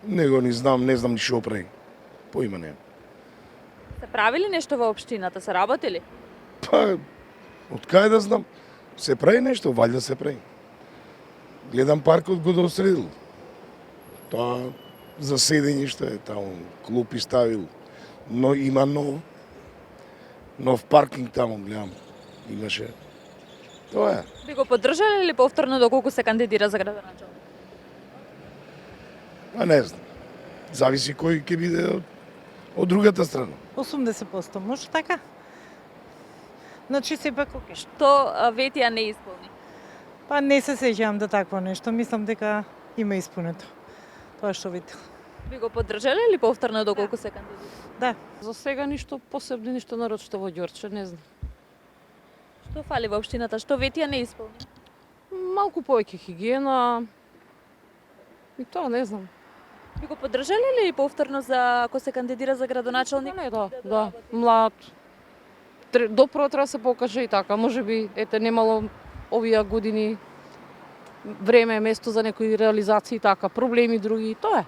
Него не знам ни што прави. Поима немам. Се правили нешто во општината, се работили? Па, од кај да знам? Се прави нешто, валјда се прави. Гледам паркот го досредил. Тоа за седење што е таму, клупи ставил. Но има нов паркинг таму, гледам. Имаше. Тоа е. Би го поддржале или повторно доколку се кандидира за градоначалник? А не знам. Зависи кој ќе биде од другата страна. 80%, може така? Значи сепак окей. Што Ветија не исполни? Па не се сеќавам да такво нешто, мислам дека има исполнето. Тоа што видел. Би го поддржале или повторно доколку се кандидира? Да. За сега ништо посебно, ништо нарочито во Ѓорче, не знам. Што фали во општината? Што Ветија не исполни? Малку повеќе хигиена. И тоа не знам. Би го поддржале или повторно за ако се кандидира за градоначалник? Не, да, млад. Допро треба се покаже и така. Можеби ете немало овие години време, место за некои реализации и така, проблеми други, тоа е.